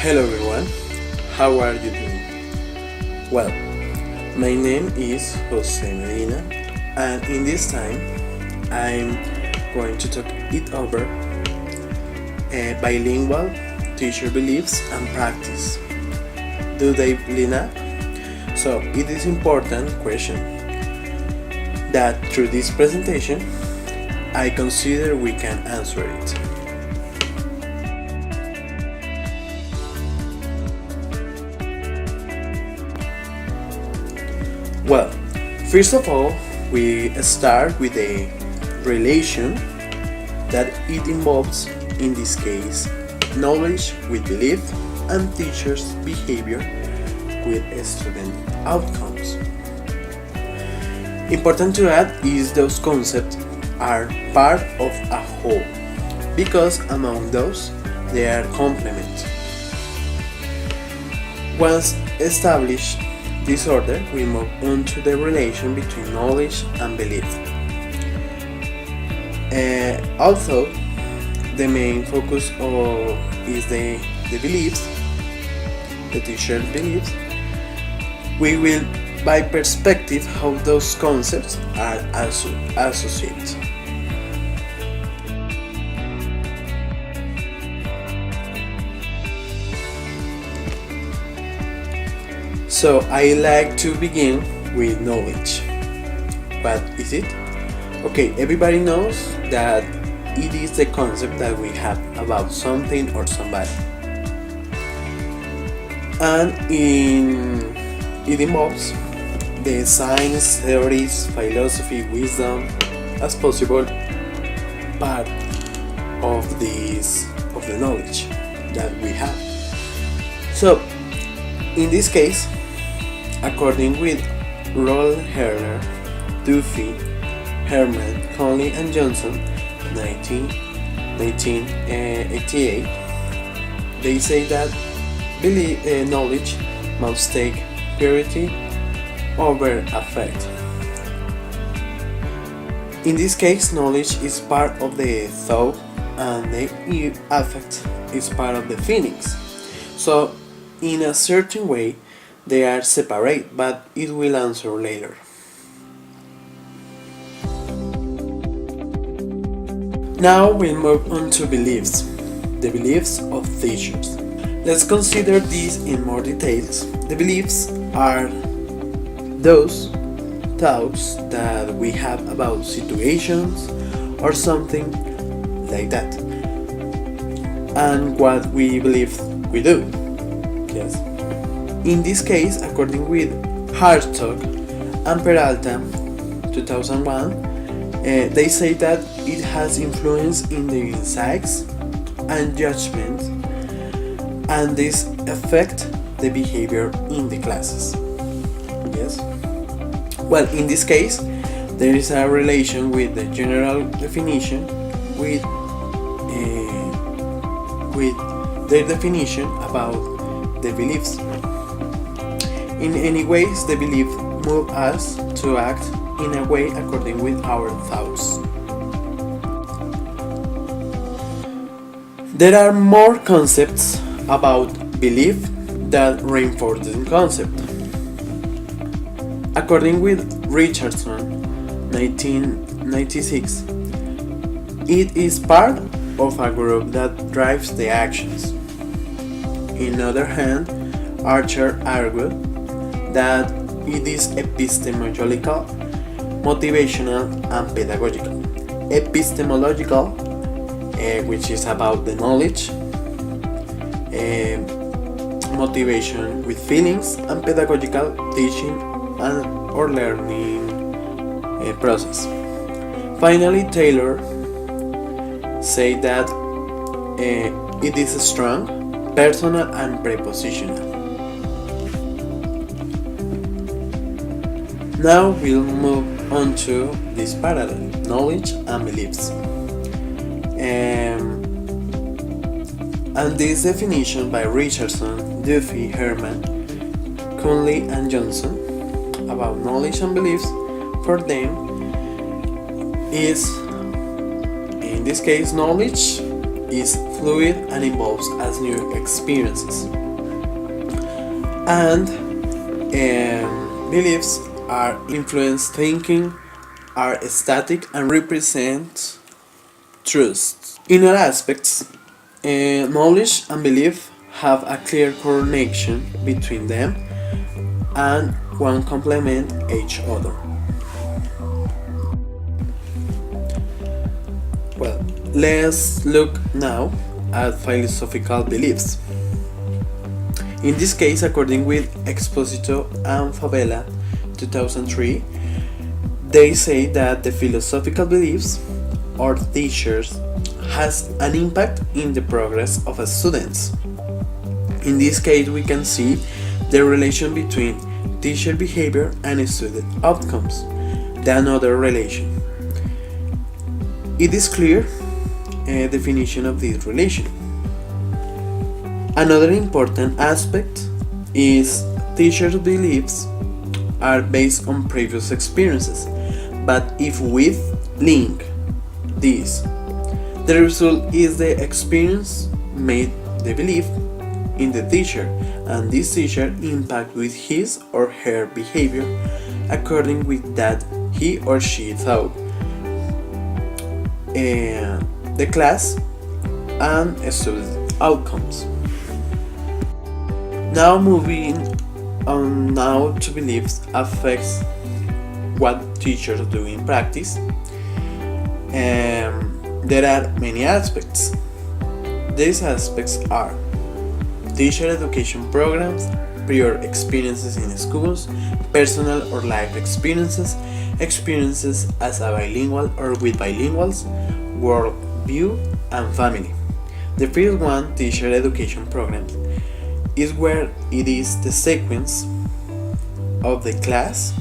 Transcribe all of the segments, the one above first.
Hello everyone, how are you doing? Well, my name is Jose Medina, and in this time I'm going to talk it over bilingual teacher beliefs and practice. Do they line up? So it is important question that through this presentation I consider we can answer it. Well, first of all, we start with a relation that it involves, in this case, knowledge with belief and teacher's behavior with student outcomes. Important to add is those concepts are part of a whole, because among those, they are complement. Once established this order, we move on to the relation between knowledge and belief. Although the main focus is the beliefs, the teacher beliefs, we will by perspective how those concepts are associated. So I like to begin with knowledge. What is it? Okay, everybody knows that it is the concept that we have about something or somebody. And it involves the science, theories, philosophy, wisdom as possible part of the knowledge that we have. So in this case, according with Herner, Duffy, Herman, Conley and Johnson, 1988, they say that knowledge must take priority over affect. In this case, knowledge is part of the thought and the affect is part of the feelings. So in a certain way, they are separate, but it will answer later. Now we'll move on to beliefs, the beliefs of teachers. Let's consider these in more details. The beliefs are those thoughts that we have about situations or something like that, and what we believe we do. Yes. In this case, according with Hartog and Peralta, 2001, they say that it has influence in the insights and judgment, and this affect the behavior in the classes. Yes. Well, in this case, there is a relation with the general definition with their definition about the beliefs. In any ways, the belief move us to act in a way according with our thoughts. There are more concepts about belief that reinforce the concept. According with Richardson, 1996, it is part of a group that drives the actions. On the other hand, Archer argued that it is epistemological, motivational, and pedagogical. Epistemological, which is about the knowledge, motivation with feelings, and pedagogical, teaching and or learning process. Finally, Taylor said that it is strong, personal, and prepositional. Now we'll move on to this parallel, knowledge and beliefs. And this definition by Richardson, Duffy, Herman, Conley and Johnson about knowledge and beliefs for them is, in this case, knowledge is fluid and evolves as new experiences. And beliefs are influence thinking, are static and represent truths. In other aspects, knowledge and belief have a clear connection between them and one complement each other. Well, let's look now at philosophical beliefs. In this case, according with Exposito and Favela 2003, they say that the philosophical beliefs or teachers has an impact in the progress of students. In this case, we can see the relation between teacher behavior and student outcomes. The another relation. It is clear definition of this relation. Another important aspect is teachers' beliefs are based on previous experiences, but if we link this, the result is the experience made the belief in the teacher, and this teacher impact with his or her behavior according with that he or she thought the class and student outcomes. Now moving on now to beliefs affects what teachers do in practice. There are many aspects. These aspects are teacher education programs, prior experiences in schools, personal or life experiences, experiences as a bilingual or with bilinguals, world view, and family. The first one, teacher education programs, is where it is the sequence of the class.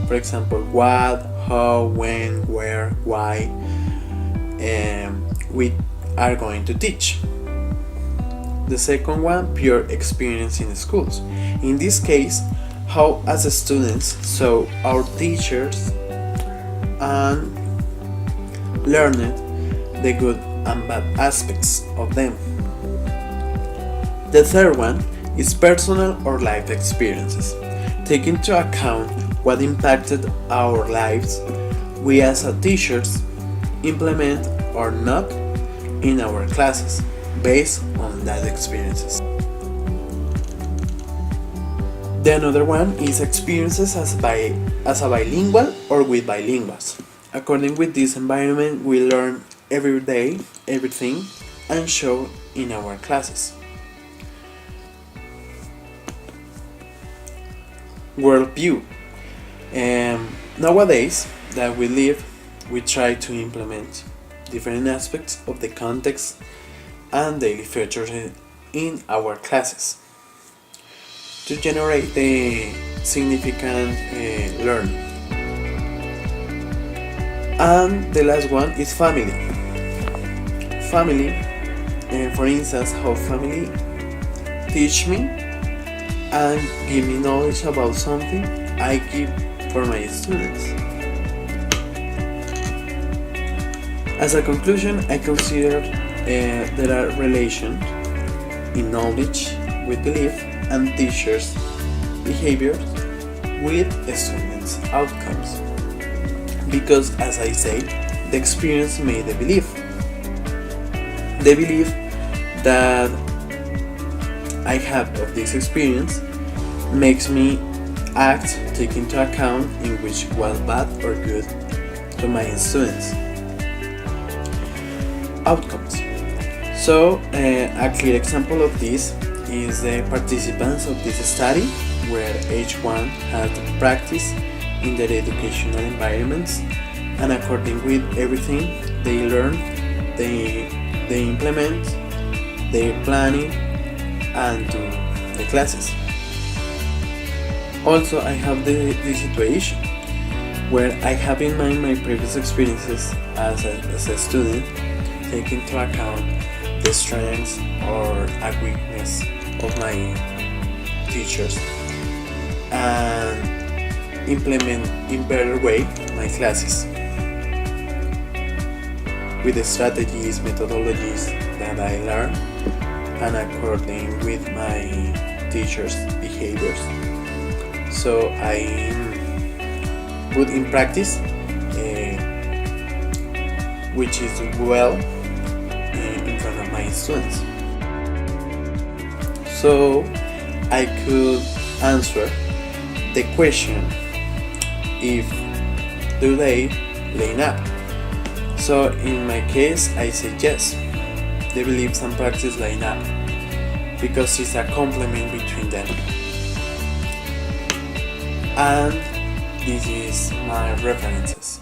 For example, what, how, when, where, why, we are going to teach. The second one, pure experience in schools. In this case, how as students saw our teachers and learned the good and bad aspects of them. The third one is personal or life experiences. Take into account what impacted our lives we as teachers implement or not in our classes based on that experiences. The another one is experiences as a bilingual or with bilinguals. According with this environment, we learn every day, everything, and show in our classes. Worldview. Nowadays that we live, we try to implement different aspects of the context and daily features in our classes to generate the significant learning. And the last one is family. Family, for instance, how family teach me and give me knowledge about something I give for my students. As a conclusion, I consider there are relations in knowledge with belief and teachers' behaviors with students' outcomes. Because, as I say, the experience made the belief. The belief that I have of this experience makes me act, take into account in which was bad or good to my students. Outcomes. So, a clear example of this is the participants of this study, where each one had to practice in their educational environments, and according with everything they learn, they implement their planning and do the classes. Also, I have the situation where I have in mind my previous experiences as a student, take into account the strengths or a weakness of my teachers, and implement in better way my classes. with the strategies, methodologies that I learned, and according with my teachers' behaviors. So I put in practice, which is well in front of my students. So I could answer the question, if do they line up? So in my case I say yes, the beliefs and practice line up, because it's a complement between them. And this is my references.